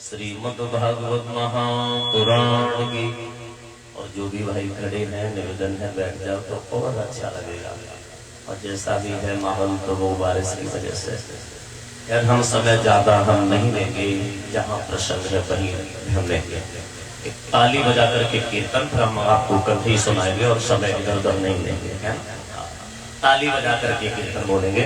श्रीमद् भागवत महापुराण की। और जो भी भाई खड़े हैं निवेदन है बैठ जाओ तो और अच्छा लगेगा। और जैसा भी है माहौल तो वो बारिश की वजह से यार हम समय ज्यादा हम नहीं लेंगे। जहाँ प्रसंग है वहीं हम लेंगे। एक ताली बजा करके कीर्तन फिर हम आपको कल ही सुनाएंगे और समय इधर उधर नहीं लेंगे। है ताली बजा करके कीर्तन बोलेंगे।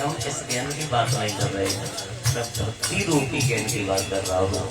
हम इस ज्ञान की बात नहीं कर रहे हैं, मैं भक्ति रूपी ज्ञान की बात कर रहा हूँ।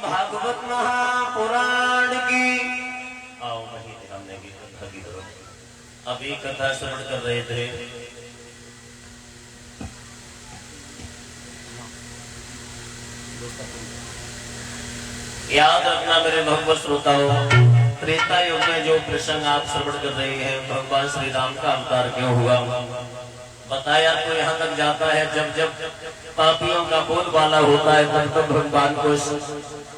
भागवत महापुराण की। आओ वही हमने की कथा की तरफ अभी कथा श्रवण कर रहे थे। याद रखना मेरे भगवत श्रोताओं, त्रेता युग में जो प्रसंग आप श्रवण कर रहे हैं, भगवान श्री राम का अवतार क्यों हुआ बताया तो यहाँ तक जाता है। जब जब पापियों का बोलबाला होता है तब तब भगवान को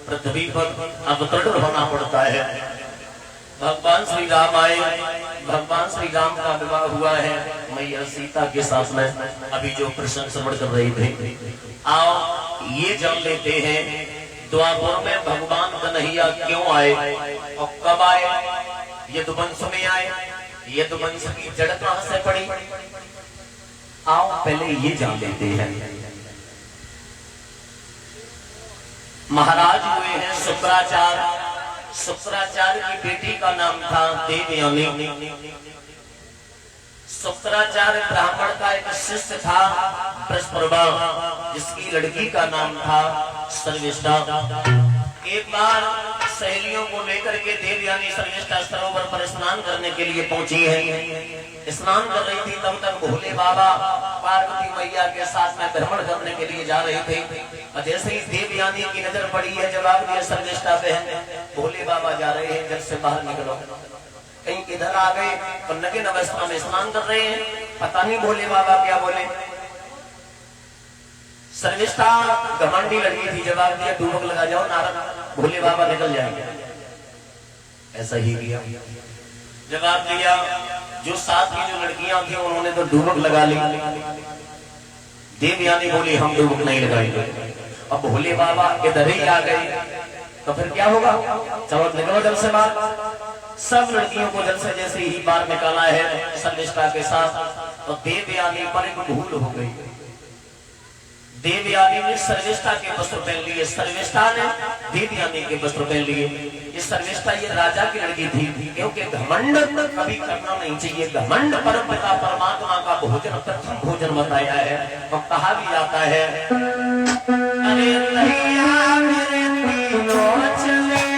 पृथ्वी पर अवतरण होना पड़ता है। भगवान श्री राम आए, भगवान श्री राम का विवाह हुआ है मैया सीता के साथ में। अभी जो प्रसंग श्रवण कर रहे थे, आओ ये जान लेते हैं द्वापर में भगवान कन्हैया क्यों आए और कब आए, यदुवंश में आए। यदुवंश की जड़ कहां से पड़ी, आओ पहले ये जान लेते हैं। महाराज हुए हैं शुक्राचार्य। शुक्राचार्य की बेटी का नाम था देवयानी। शुक्राचार्य ब्राह्मण का एक शिष्य था बृहस्पति, जिसकी लड़की का नाम था सर्विष्ठा। एक बार सहेलियों को लेकर के देवयानी सर्विष्ठा सरोवर पर स्नान करने के लिए पहुंची है। स्नान कर रही थी तब तक भोले बाबा पार्वती मैया के साथ में भ्रमण करने के लिए जा रहे थे। और जैसे ही देवयानी की नजर पड़ी है, जवाब दिया सर्विष्ठा बहन, भोले बाबा जा रहे हैं, जल से बाहर निकलो। कहीं किधर आ गए और नग्न अवस्था में स्नान कर रहे हैं, पता नहीं भोले बाबा क्या बोले। सर्विष्ठा घमंडी लड़की थी, जवाब दिया डूबक लगा जाओ नारद, भोले बाबा निकल जाएंगे। ऐसा ही किया, जवाब दिया। जो साथ की जो लड़कियां थी उन्होंने तो डूबक लगा ली। देवयानी बोली हम डूबक नहीं लगाएंगे। अब भोले बाबा इधर ही आ गए तो फिर क्या होगा, चलो निकलो जल से बाहर। सब लड़कियों को जल से जैसे ही बाहर निकाला है सर्विष्ठा के साथ, तो देवयानी पर एक भूल हो गई। देवयानी ने सर्विष्ठा के वस्त्र पहन लिए, सर्विष्ठा ने देवयानी के वस्त्र पहन लिए। ये सर्विष्ठा ये राजा की लड़की थी, क्योंकि घमंड कभी करना नहीं चाहिए। घमंड परमपिता परमात्मा का भोजन प्रथम भोजन बताया है और कहा भी जाता है, अरे नैया मेरे तीनों चले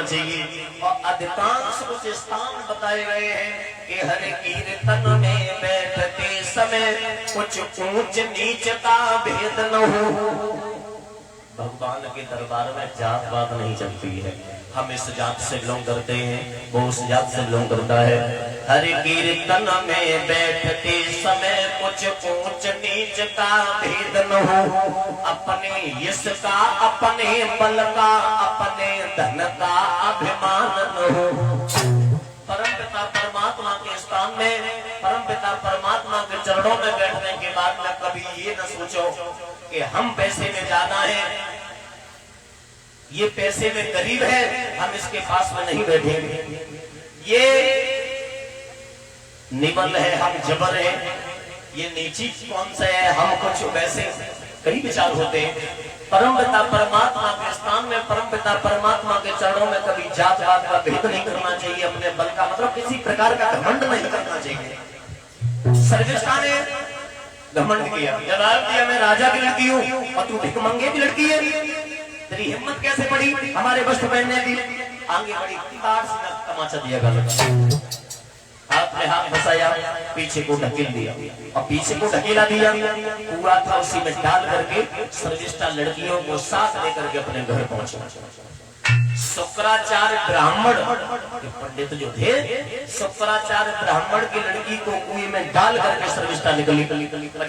चाहिए। और अधिकांश कुछ स्थान बताए गए हैं कि हर कीर्तन में बैठते समय कुछ ऊंच नीच का भेद न हो। भगवान के दरबार में जात बात नहीं चलती है, हम इस जात से बिलोंग करते हैं, वो उस जात से बिलोंग करता है। हर कीर्तन में बैठते समय कुछ ऊंच नीच का भेद न हो। अपने यश का, अपने बल का, अपने धन का अभिमान न हो। परमपिता परमात्मा के स्थान में, परमपिता परमात्मा के चरणों में बैठने के बाद में कभी ये न सोचो कि हम पैसे में ज्यादा हैं, ये पैसे में गरीब है, हम इसके पास में नहीं बैठेंगे, ये निबल है, हम जबर है, ये नीची कौन सा है, हम कुछ वैसे कई विचार होते हैं। परम पिता परमात्मा के स्थान में, परम पिता परमात्मा के चरणों में कभी जात पात का भेद नहीं करना चाहिए। अपने बल का मतलब किसी प्रकार का घमंड नहीं करना चाहिए। सर्विष्ठा ने घमंड किया, जवाब दिया मैं राजा की लड़की हूँ और तू भिखमंगे की लड़की है, तेरी हिम्मत कैसे पड़ी हमारे वस्त्र पहनने की। आगे बड़ी तार से तमाचा दिया गलत, हाथ में हाथ फंसाया, पीछे को ढकेल दिया और पीछे को ढकेला दिया। पूरा था उसी में डाल करके सर्विष्ठा लड़कियों को साथ लेकर के अपने घर पहुंचे। शुक्राचार्य ब्राह्मण पंडित जो थे, शुक्राचार्य ब्राह्मण की लड़की को कुएं में डाल करके सर्विष्ठा निकली।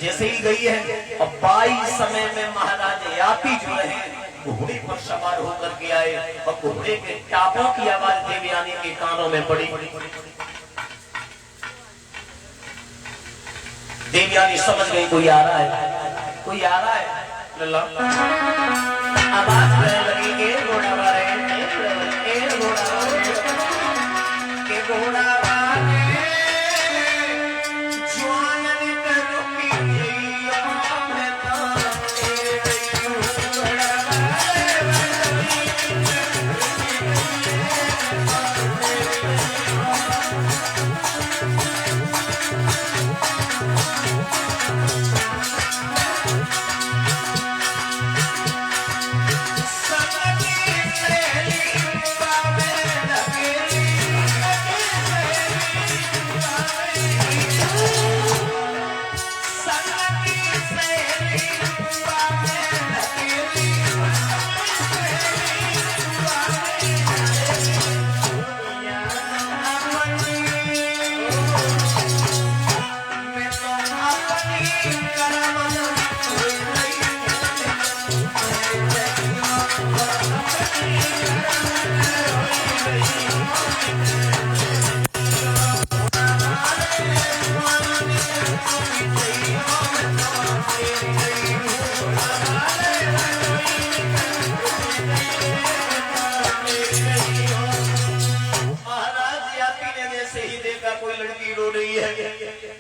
जैसे ही गई है और 22 समय में महाराज यापी जो है घोड़े पर सवार होकर के आए और घोड़े के टापों की आवाज देवयानी के कानों में पड़ी। देवयानी समझ गई कोई आ रहा है, कोई आ रहा है। आवाज करने लगी के घोड़ा वाले, के घोड़ा वाले, के घोड़ा वाले, ज्वानन करो की जइया मैं तारे घोड़ा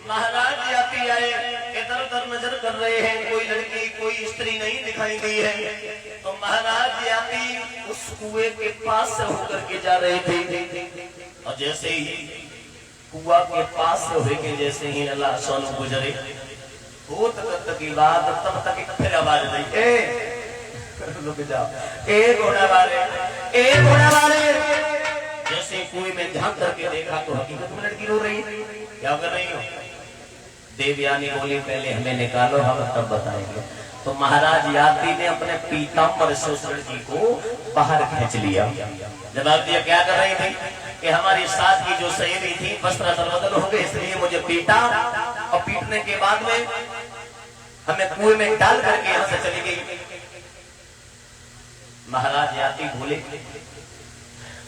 महाराज यात्री आए, इधर उधर नजर कर रहे हैं, कोई लड़की कोई स्त्री नहीं दिखाई दी है। तो महाराज यात्री उस कुएं के पास से होकर के जा रहे थे और जैसे ही कुआ के पास से होके जैसे ही अल्लाह सोनू गुजरे वो तक की बात, तब तक फिर आवाज नहीं, रुक जाओ, ए घोड़ा वाले, ए घोड़ा वाले। जैसे कुएं में झांक करके देखा तो हकीकत में लड़की रो रही है। क्या कर रही हो? देवयानी बोली पहले हमें निकालो, हम तब बताएंगे। तो महाराज यात्री ने अपने पीताम्बर से उस लड़की को बाहर खींच लिया। जवाब दिया क्या कर रही थी कि हमारी साथ की जो सहेली थी वस्त्र बदल हो गए, इसलिए मुझे पीटा और पीटने के बाद में हमें कुएं में डाल करके यहाँ से चली गई। महाराज यात्री बोले,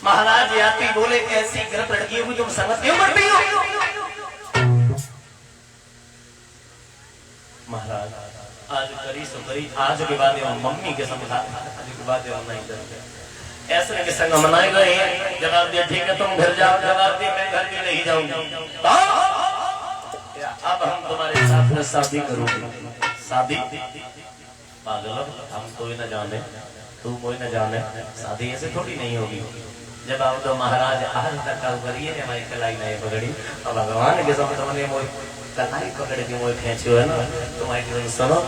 महाराज यात्री बोले ऐसी गलत लड़कियों की तुम संगत क्यों करती हो? महाराज आज करी सो करी, आज के बाद मम्मी के समझा, आज के बाद नहीं करते, ऐसे के संग मनाए गए हैं। जवाब दिया ठीक है तुम घर जाओ। जवाब दिया मैं घर भी नहीं जाऊंगी। अब हम तुम्हारे साथ में शादी करूंगी। शादी पागल, हम कोई न जाने, तू कोई न जाने, शादी ऐसे थोड़ी नहीं होगी। जब आप तो महाराज आज तक करिए हमारी कलाई नहीं पकड़ी और भगवान के समय तुमने मोई कलाई पकड़ के मोई खेचो है ना, तुम्हारी सुनो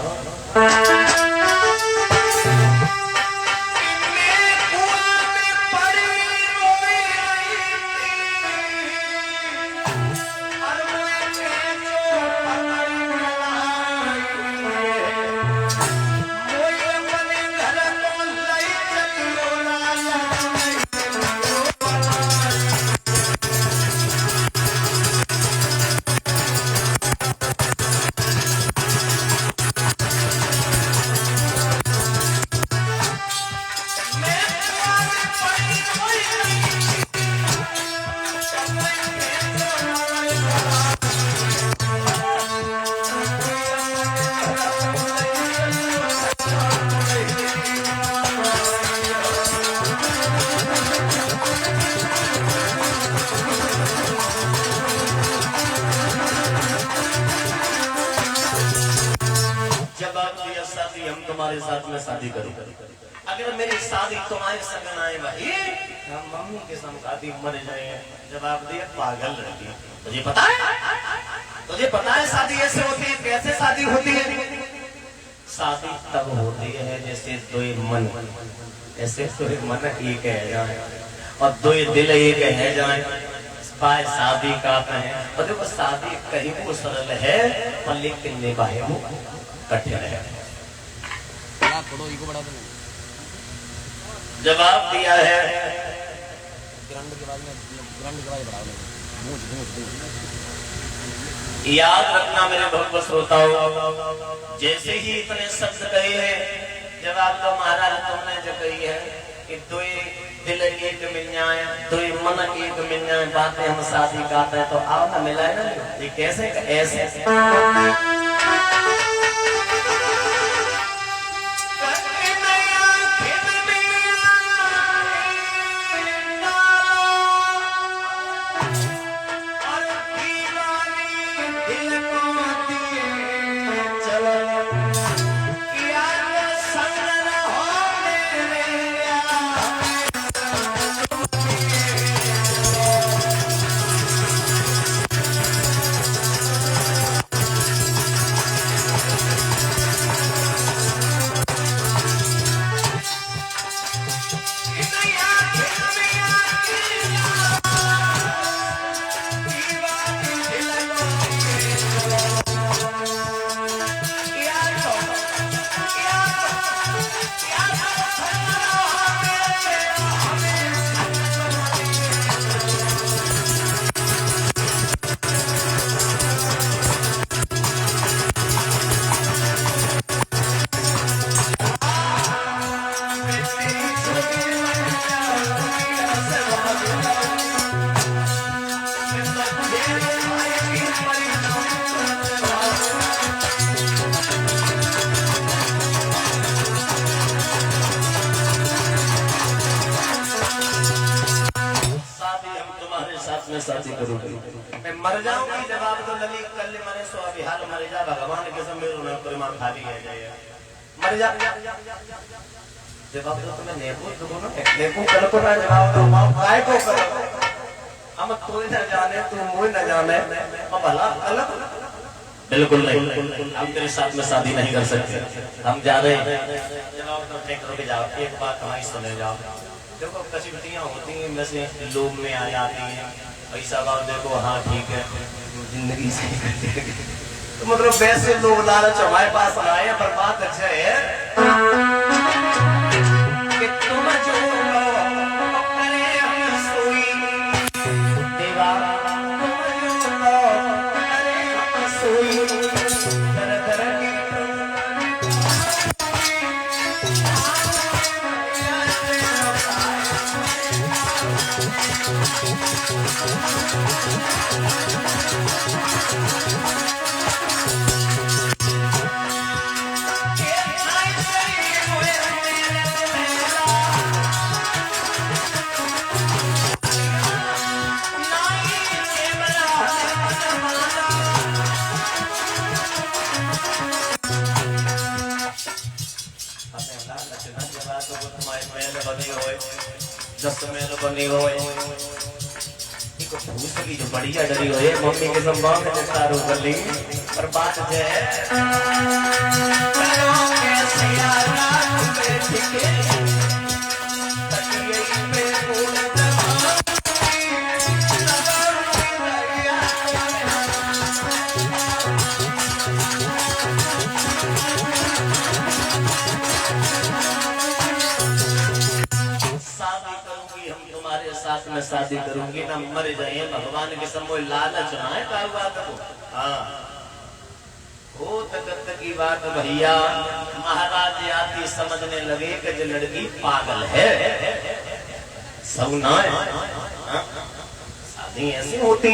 तुम्हारे साथ में शादी करूं। अगर मेरी शादी तुम्हारे संग ना आए भाई, हम मम्मी के संग शादी मर जाए। जवाब दिया पागल लड़की, तुझे पता है शादी ऐसे होती है? कैसे शादी होती है? शादी तब होती है जैसे दो मन, ऐसे दो मन एक है जाए और दो दिल एक है जाए, शादी का है। और देखो शादी कहीं वो सरल है पर लेकिन निभाए वो कठिन है। जवाब दिया है याद रखना मेरे भक्त श्रोताओं, जैसे ही इतने शब्द कहे हैं, जवाब तो महाराज तुमने जो कही है कि दो दिल एक मिल जाए, दो मन एक मिल जाए, बातें हम शादी गाते हैं तो आओ ना मिलाए ना। ये कैसे ऐसे शादी करूंगी, मैं मर जाऊंगी। जवाब तो लगी कल मरे सो अभिहाल मर जा, भगवान के समय परिमा खाली है जाए मर जा। जवाब तो तुम्हें नेबू तो ना नेबू कल को ना जवाब तो मां काय को करो, हम कोई ना जाने तू मुझे ना जाने अब भला अलग बिल्कुल नहीं। हम तेरे साथ में शादी नहीं कर सकते, हम जा रहे हैं। जवाब तो ठीक रुक जाओ, एक बात हमारी सुने जाओ। देखो कचौटियाँ होती हैं वैसे लोग में आ जाती हैं, पैसा बात देखो हाँ ठीक है जिंदगी से तो मतलब वैसे लोग लालच हमारे पास आए, पर बात अच्छा है कि तुम जो करे हम सोई देवा, तुम जो करे हम सोई दर दर की बनी हो भूसली जो बढ़िया डरी हो मम्मी के संभाव में तारू कर ली, पर बात जो मैं शादी करूंगी ना मर जाए, भगवान के समय लालच ना है का बात को। हाँ हो तक की बात भैया, महाराज आती समझने लगे कि जो लड़की पागल है सब ना है, शादी ऐसी होती।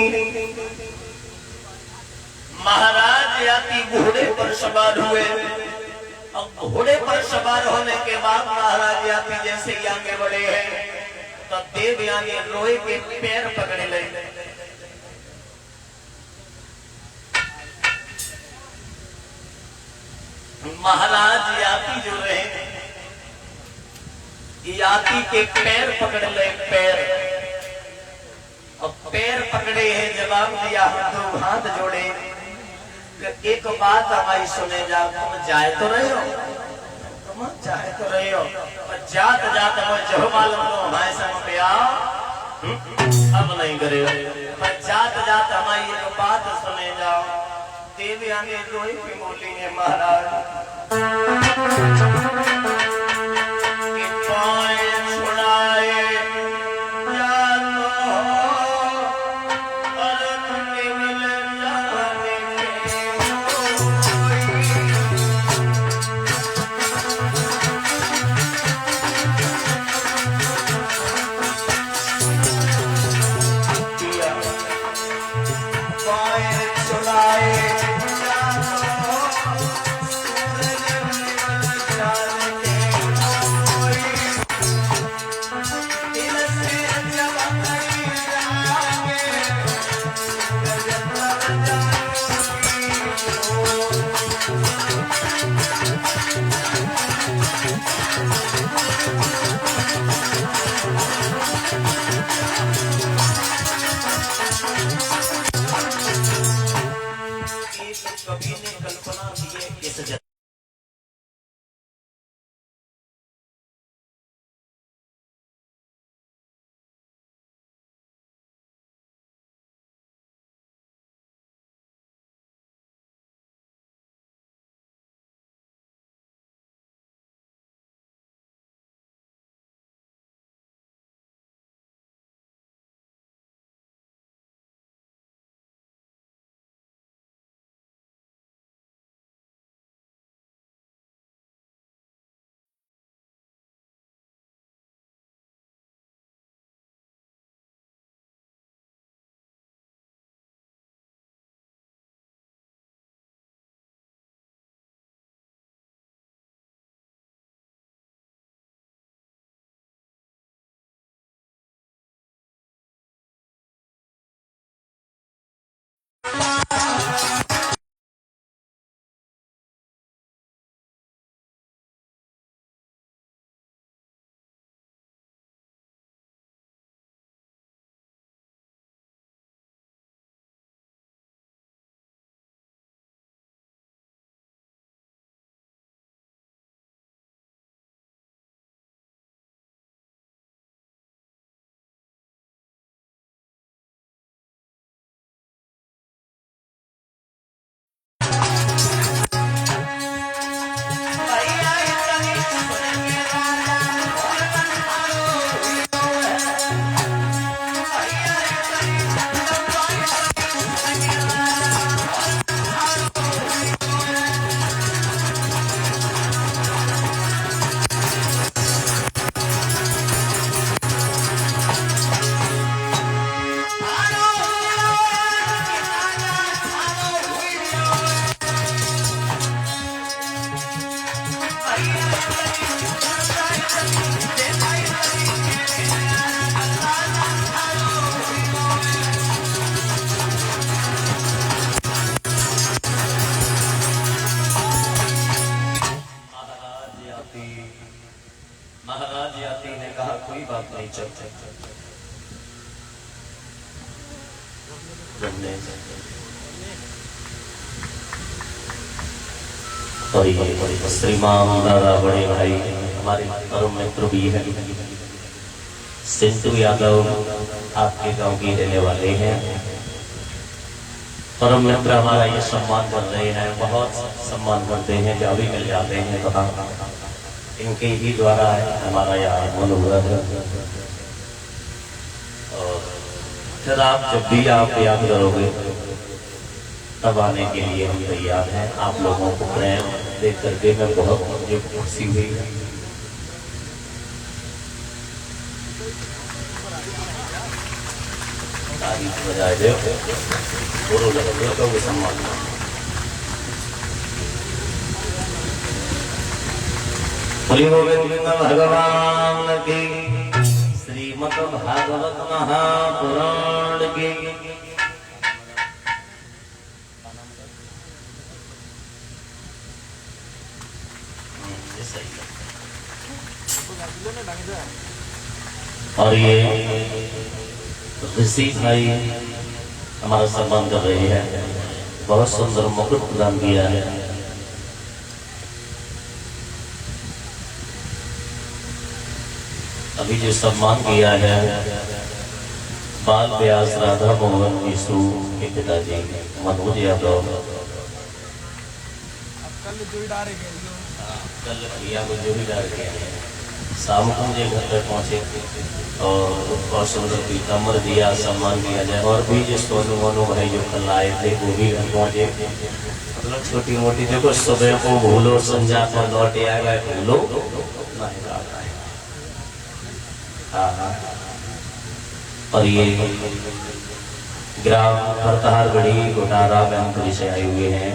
महाराज आती घोड़े पर सवार हुए, अब घोड़े पर सवार होने के बाद महाराज आती जैसे आगे बढ़े हैं तो देवयानी लोहे के पैर पकड़े ले। महाराज याती जो रहे, याती के पैर पकड़ ले, पैर, और पैर पकड़े हैं, जवाब दिया हम दो हाथ जोड़े, एक बात हमारी सुने जा, तुम जाए तो रहे हो, तुम जाए तो रहे हो, और जात जात वो जो मालूम तो हमारे संग पे आओ, अब नहीं करे, पर जात जात हमारी एक बात सुने जाओ। देवी आने कोई भी बोली है महाराज कि पाए छुड़ाए जानो और केवल जाने के पाए छुड़ाए कभी ने कल्पना की है इस महाराज याती ने कहा कोई बात नहीं, चलते और श्रीमान दादा बड़े भाई हमारे परम मित्र भी है सिंधु यादव, आपके गांव के रहने वाले हैं, परम मित्र हमारा ये सम्मान कर रहे हैं, बहुत सम्मान करते हैं, जब भी मिल जाते हैं तथा इनके ही द्वारा हमारा यहाँ मन हुआ है। और फिर आप जब भी आप याद करोगे तब आने के लिए हम तैयार हैं। आप लोगों को प्रेम देख करके मैं बहुत मुझे खुशी हुई है। तारीफ बजाए दे गुरु जगत को सम्मान गोविंद भगवान की श्रीमद् भागवत महापुराण की और ये ऋषि भाई हमारा सम्मान कर रहे हैं, बहुत सुंदर मुकुट प्रदान किया है। अभी जो सम्मान किया है बाल व्यास राधा मोहन विष्णु के पिताजी मनोज यादव, कल भैया को जो भी डाल के शाम को मुझे घर पर पहुंचे और बहुत सुंदर पीताम्बर दिया, सम्मान किया जाए। और भी जो सोनू मोनू भाई जो कल आए थे वो भी घर पहुंचे। मतलब छोटी मोटी देखो, सुबह को भूलो संध्या को लौटे आएगा, भूलो हाँ। और ये ग्राम भरतहारगढ़ी घोटारा बैंक पुलिस आए हुए हैं।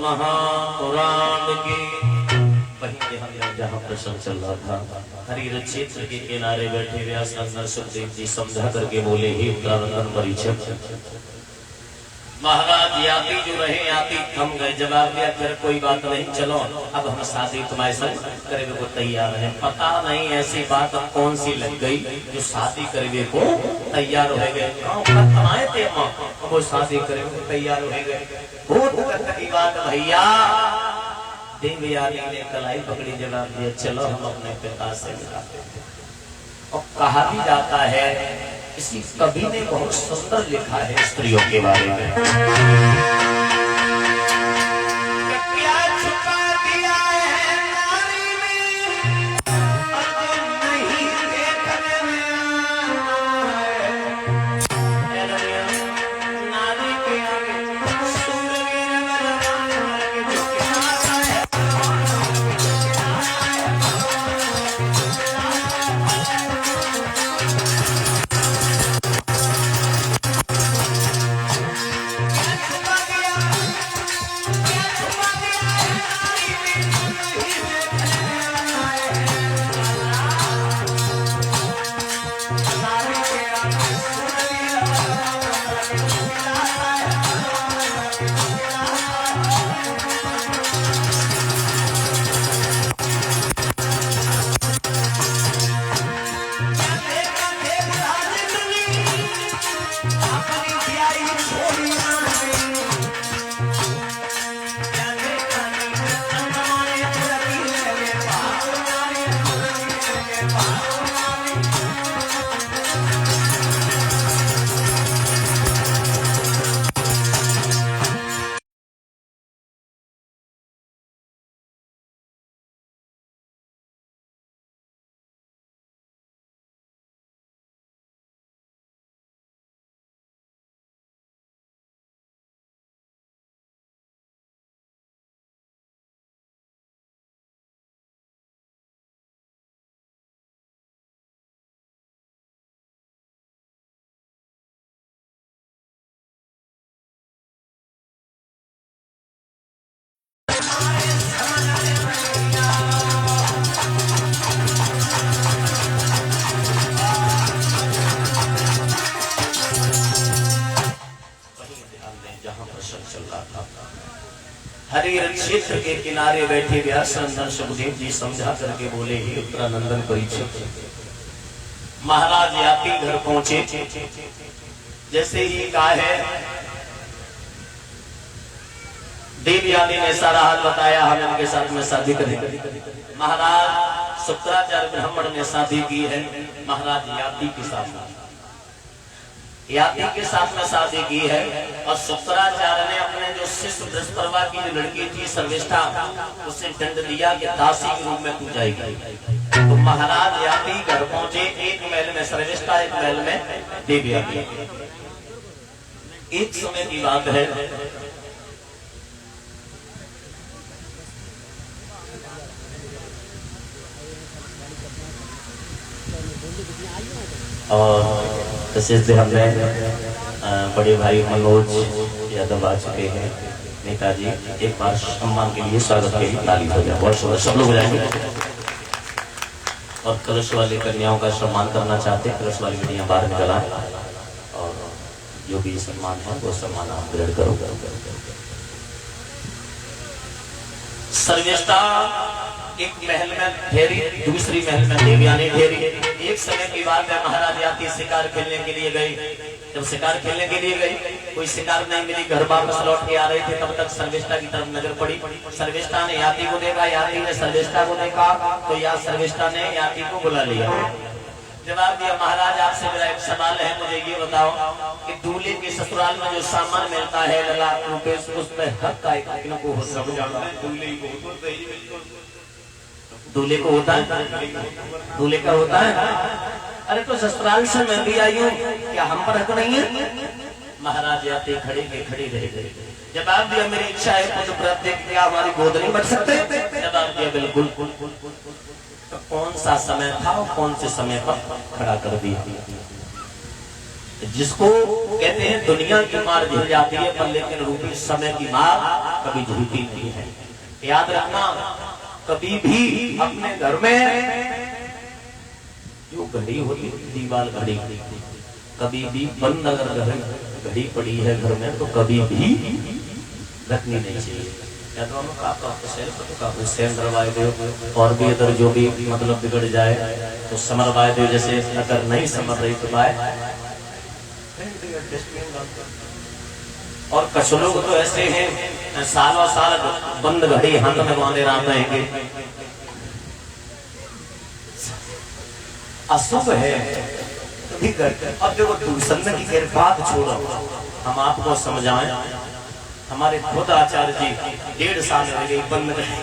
महापुराण की वहीं जहाँ प्रसंग चल रहा था, हरिहर क्षेत्र के किनारे बैठे व्यास सुखदेव जी समझा करके बोले, हे उत्तरानंदन परीक्षक, महाराज यात्री जो रहे यात्री थम गए। जवाब दिया, फिर कोई बात नहीं, चलो अब हम शादी तुम्हारे संग करने को तैयार हैं। पता नहीं ऐसी बात अब कौन सी लग गई जो शादी करने को तैयार हो गए। कमाए थे वो शादी करने को तैयार हो गए। बहुत की बात भैया। देवयानी ने कलाई पकड़ी, जवाब दिया, चलो हम अपने पिता से मिलाते हैं। और कहा भी जाता है, इसी कवि ने बहुत सुंदर लिखा है स्त्रियों के बारे में। क्या छुपा दिया है नारी में, और नहीं देखने में नारी के आगे हरिहर क्षेत्र के किनारे बैठे व्यासनंदन सुखदेव जी समझा करके बोले, हे उत्तरानंदन परीक्षक, महाराज यात्री घर पहुंचे। जैसे ही कहा है, देवयानी ने सारा हाल बताया, हम इनके साथ में शादी करेंगे। महाराज शुक्राचार्य ब्राह्मण ने शादी की है महाराज यात्री के साथ, यात्री के साथ में शादी की है। और शुक्राचार्य ने अपने जो शिष्य बृहस्पति की जो लड़की थी सर्वेष्ठा, उसे दंड दिया कि दासी के रूप में पूजाएगी। तो महाराज यात्री घर पहुंचे, एक महल में सर्वेष्ठा, एक महल में देवयानी। एक समय की बात है, और प्रसिद्ध हमने बड़े भाई मनोज यादव आ चुके हैं। नेताजी एक बार सम्मान के लिए स्वागत के लिए ताली हो जाए, बहुत सुंदर, सब लोग हो जाएंगे। और कलश वाली कन्याओं का सम्मान करना चाहते हैं, कलश वाली कन्या बाहर निकल आए और जो भी सम्मान है वो सम्मान आप ग्रहण करो। सर्वेष्ठा एक महल में ठहरी, दूसरी महल में देवयानी ठहरी। एक समय की बात है, महाराज यात्री शिकार खेलने के लिए गई। जब शिकार खेलने के लिए गई, कोई शिकार नहीं मिली, घर वापस लौट के आ रहे थे, तब तक सर्वेष्ठा की तरफ नजर पड़ी। सर्वेष्ठा ने यात्री को देखा, यात्री ने सर्वेष्ठा को देखा, तो या सर्वेष्ठा ने यात्री को बुला लिया। जवाब दिया, महाराज आपसे मेरा एक सवाल है, मुझे ये बताओ कि दूल्हे के ससुराल में जो सामान मिलता है ललाट रूपे, उसमें हक का एक को होता है? दूल्हे को होता है, दूल्हे का होता है। अरे तो ससुराल से मैं भी आई हूँ, क्या हम पर हक नहीं है? महाराज यात्री खड़े के खड़ी रह गए। जवाब दिया, मेरी इच्छा है पुत्र प्राप्ति, क्या हमारी गोद नहीं बढ़ सकते? जवाब दिया, बिल्कुल। तो कौन सा समय था और कौन से समय पर खड़ा कर दिया? जिसको कहते हैं दुनिया की मार झिल जाती है, पर लेकिन रूपी समय की मार कभी झिलती नहीं है। याद रखना, कभी भी अपने घर में जो घड़ी होती है, दीवार घड़ी, कभी भी बंद अगर घड़ी पड़ी है घर में तो कभी भी रखनी नहीं चाहिए। या तो काफी सेल करवाए दो, और भी अगर जो भी मतलब बिगड़ जाए तो समरवाए दो। जैसे अगर नहीं समझ रही तो बाय। और कुछ लोग तो ऐसे हैं सालों साल बंद घड़ी हाथ में बांधे रहते हैं, अशुभ है। अब देखो दूसरे की बात छोड़ो, हम आपको समझाएं। हमारे खुद आचार्य जी 1.5 साल हो गई बंद घड़ी,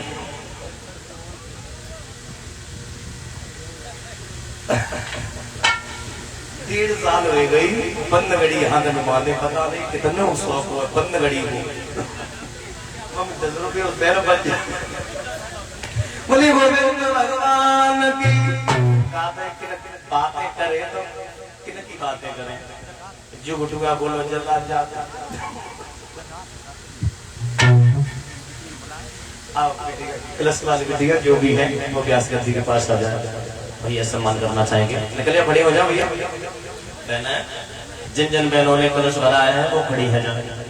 1.5 साल हो गई बंद घड़ी हाथ में बांधे। पता नहीं कितने शौक हुआ बंद घड़ी को। हम 10 रुपये उस पैर बच बोले भगवान की बातें करे तो किन की बातें करें, जो गुटुआ बोलो जल्ला जाता। क्लस वाले बेटिया जो भी है वो व्यास जी के पास आ जाए, भैया सम्मान करना चाहेंगे। निकलिए, खड़े हो जाओ भैया। बहना जिन जिन बहनों ने कलश भराया है वो खड़ी है जाए।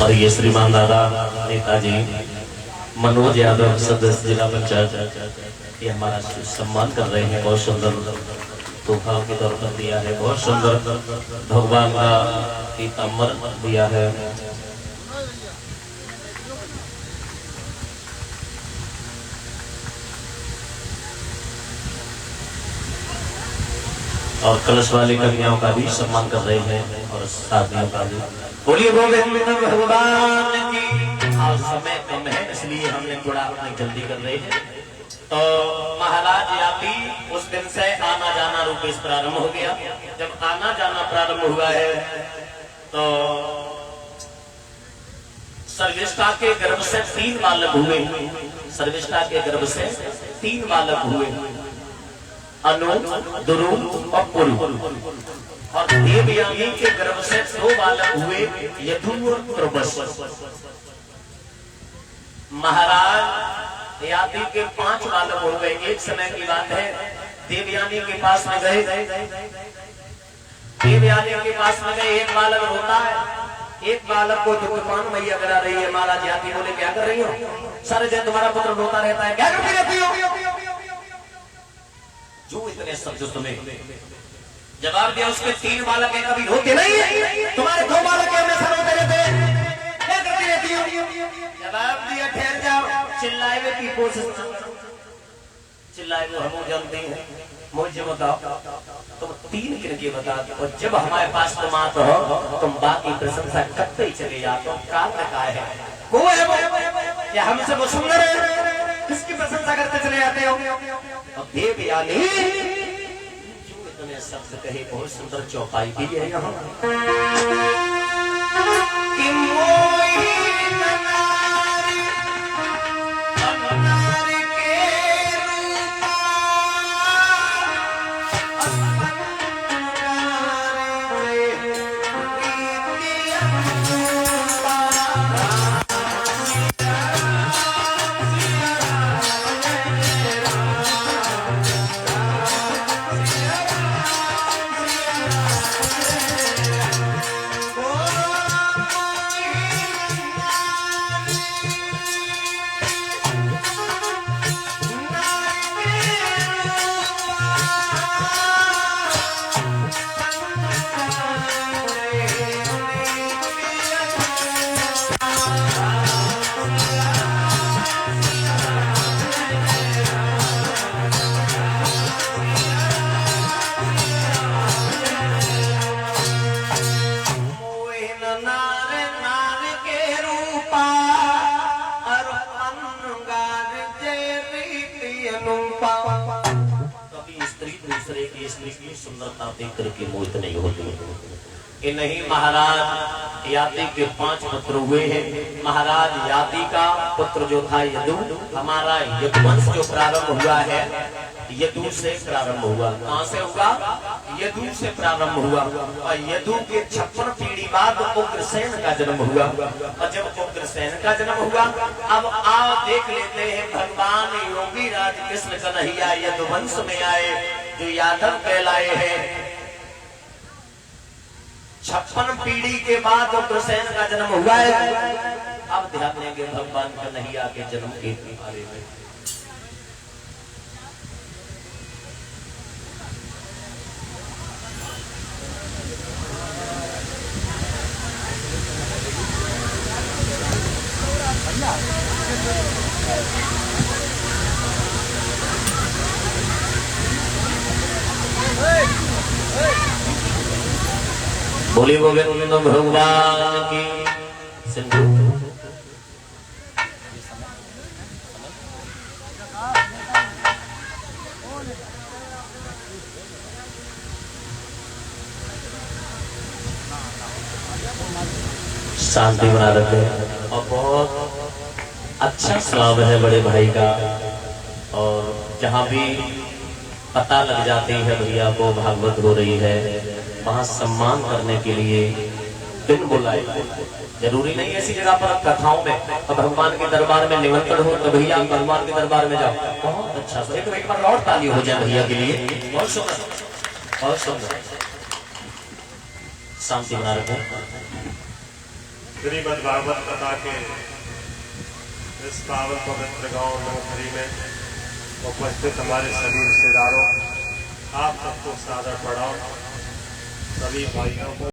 और ये श्रीमान दादा नेताजी मनोज यादव सदस्य जिला पंचायत, ये हमारा सम्मान कर रहे हैं। बहुत सुंदर तोहफा के तौर पर दिया है, बहुत सुंदर भगवान का पीताम्बर दिया है। और कलश वाली कन्याओं का भी सम्मान कर रहे हैं और शादियों का भी। बोलिए गोविंद भगवान की। आज समय कम है इसलिए हमने थोड़ा अपनी जल्दी कर रहे हैं। तो महाराज यात्री उस दिन से आना जाना रूपेश प्रारंभ हो गया। जब आना जाना प्रारंभ हुआ है तो सर्विष्ठा के गर्भ से 3 बालक हुए। सर्विष्ठा के गर्भ से 3 बालक हुए, अनु, दुरु और पुरु। और देवयानी के गर्भ से 2 बालक हुए, यदु और प्रबस। महाराज यादव के 5 बालक हो गए। एक समय की बात है, देवयानी के पास में गए। देवयानी के पास में गए, एक बालक रोता है। एक बालक को दुकान मैया करा रही है। महाराज यादव बोले क्या कर रही हो? सारे दिन तुम्हारा पुत्र रोता रहता है, क्या करती रहती हो? जो इतने शब्द तुम्हें जवाब दिया। उसके 3 बालक है, कभी रोते नहीं है। तुम्हारे 2 बालक है, हमेशा रोते रहते हैं, क्या करती रहती हो? जवाब दिया, ठहर जाओ। चिल्लाए की कोशिश, चिल्लाए वो हम जानते हैं। मुझे बताओ तुम 3 किनके बता दो। और जब हमारे पास तुम आते हो तुम बाकी प्रशंसा करते ही चले जाते हो। कारण क्या है? वो है वो क्या हमसे वो सुंदर है, किसकी प्रशंसा करते चले जाते हो? अब देवयानी जो इतने शब्द कहे, बहुत सुंदर चौपाई भी है यहाँ। पाओ किसी स्त्री की सुंदरता देख करके मोहित नहीं होती। कि नहीं, महाराज याति के 5 पुत्र हुए हैं। महाराज याति का पुत्र जो था यदु, हमारा यदुवंश जो प्रारंभ हुआ है यदु से प्रारंभ हुआ। कहां से हुआ? यदु से प्रारंभ हुआ। और यदु के 56 पीढ़ी बाद उग्रसेन का जन्म हुआ। और जब उग्रसेन का जन्म हुआ, अब आप देख लेते हैं भगवान योगी राज कृष्ण कन्हैया यदुवंश में आए, जो यादव कहलाए हैं। 56 पीढ़ी के बाद उग्रसेन का जन्म हुआ है। अब ध्यान देंगे भगवान कन्हैया के जन्म के बारे में। बोली गोविंद भगवान की। सिंधु शांति बना रखे और बहुत अच्छा स्वभाव है बड़े भाई का। और जहाँ भी पता लग जाती है भैया को भागवत हो रही है, वहाँ सम्मान करने के लिए दिन बुलाए। जरूरी नहीं ऐसी जगह पर कथाओं में तो भगवान के दरबार में निमंत्रण हो तो भैया भगवान के दरबार में जाओ। बहुत अच्छा, एक बार और ताली हो जाए भैया के लिए। बहुत सुंदर, बहुत सुंदर। शांति बना रखो। श्रीमद् भागवत कथा के इस पावन पवित्र गांव नवखरी में उपस्थित हमारे सभी रिश्तेदारों, आप सबको सादर प्रणाम। सभी भाइयों को